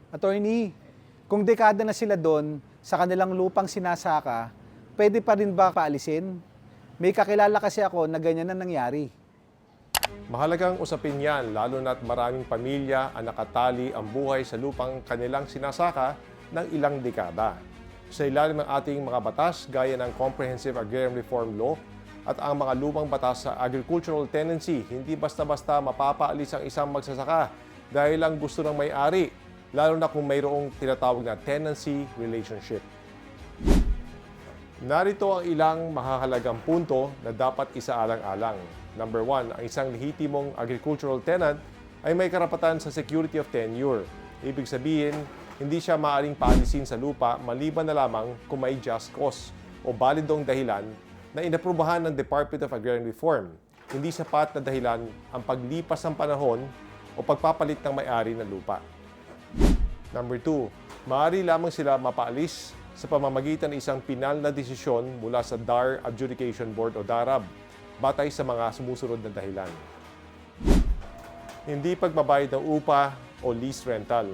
Attorney, kung dekada na sila doon sa kanilang lupang sinasaka, pwede pa rin ba paalisin? May kakilala kasi ako na ganyan na nangyari. Mahalagang usapin yan lalo na't maraming pamilya ang nakatali ang buhay sa lupang kanilang sinasaka ng ilang dekada. Sa ilalim ng ating mga batas gaya ng Comprehensive Agrarian Reform Law at ang mga lumang batas sa agricultural tenancy, hindi basta-basta mapapaalis ang isang magsasaka dahil lang gusto ng may-ari, lalo na kung mayroong tinatawag na tenancy relationship. Narito ang ilang mahahalagang punto na dapat isaalang-alang. Number 1, ang isang lehitimong agricultural tenant ay may karapatan sa security of tenure. Ibig sabihin, hindi siya maaaring paalisin sa lupa maliban na lamang kung may just cause o balidong dahilan na inaprubahan ng Department of Agrarian Reform. Hindi sapat na dahilan ang paglipas ng panahon o pagpapalit ng may-ari ng lupa. Number 2, maaari lamang sila mapaalis sa pamamagitan ng isang pinal na desisyon mula sa DAR Adjudication Board o DARAB, batay sa mga sumusunod na dahilan. Hindi pagbabayad ng upa o lease rental,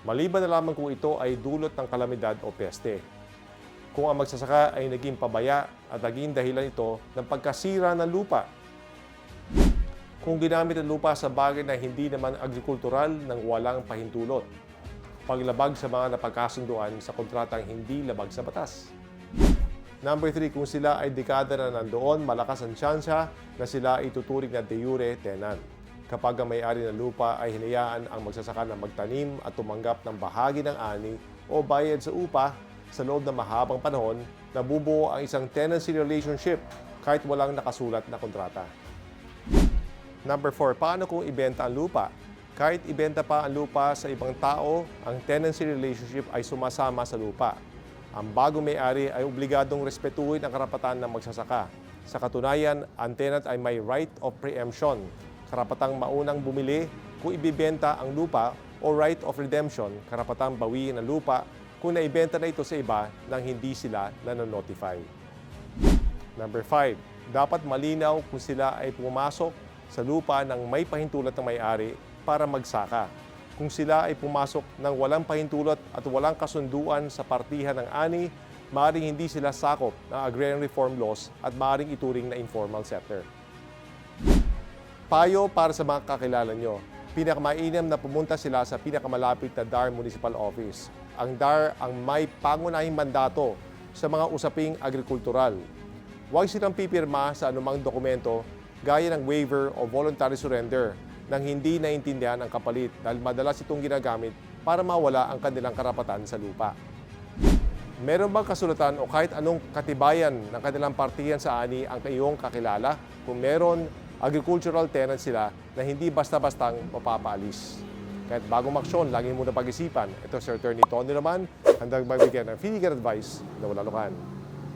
maliban na lamang kung ito ay dulot ng kalamidad o peste. Kung ang magsasaka ay naging pabaya at naging dahilan ito ng pagkasira ng lupa. Kung ginamit ang lupa sa bagay na hindi naman agrikultural ng walang pahintulot. Paglabag sa mga napagkasunduan sa kontratang hindi labag sa batas. Number 3, kung sila ay dekada na nandoon, malakas ang tsansa na sila ay tuturing na de jure tenant. Kapag ang may-ari ng lupa ay hinayaan ang magsasaka na magtanim at tumanggap ng bahagi ng ani o bayad sa upa sa loob ng mahabang panahon, nabubuo ang isang tenancy relationship kahit walang nakasulat na kontrata. Number 4, paano kung ibenta ang lupa? Kahit ibenta pa ang lupa sa ibang tao, ang tenancy relationship ay sumasama sa lupa. Ang bagong may-ari ay obligadong respetuhin ang karapatan ng magsasaka. Sa katunayan, ang tenant ay may right of preemption, karapatang maunang bumili kung ibibenta ang lupa, o right of redemption, karapatang bawiin ang lupa kung naibenta na ito sa iba nang hindi sila nanonotify. Number 5, dapat malinaw kung sila ay pumasok sa lupa ng may pahintulot ng may-ari para magsaka. Kung sila ay pumasok ng walang pahintulot at walang kasunduan sa partihan ng ani, maaaring hindi sila sakop ng agrarian reform laws at maaaring ituring na informal sector. Payo para sa mga kakilala nyo, pinakamainam na pumunta sila sa pinakamalapit na DAR Municipal Office. Ang DAR ang may pangunahing mandato sa mga usaping agrikultural. Huwag silang pipirma sa anumang dokumento gaya ng waiver o voluntary surrender nang hindi naintindihan ang kapalit dahil madalas itong ginagamit para mawala ang kanilang karapatan sa lupa. Meron bang kasulatan o kahit anong katibayan ng kanilang partihan sa ani ang iyong kakilala? Kung meron, agricultural tenant sila na hindi basta-bastang mapapaalis. Kahit bagong aksyon, lagi muna pag-isipan. Ito si Attorney Tony naman, handang magbigay ng legal advice na wala lukan.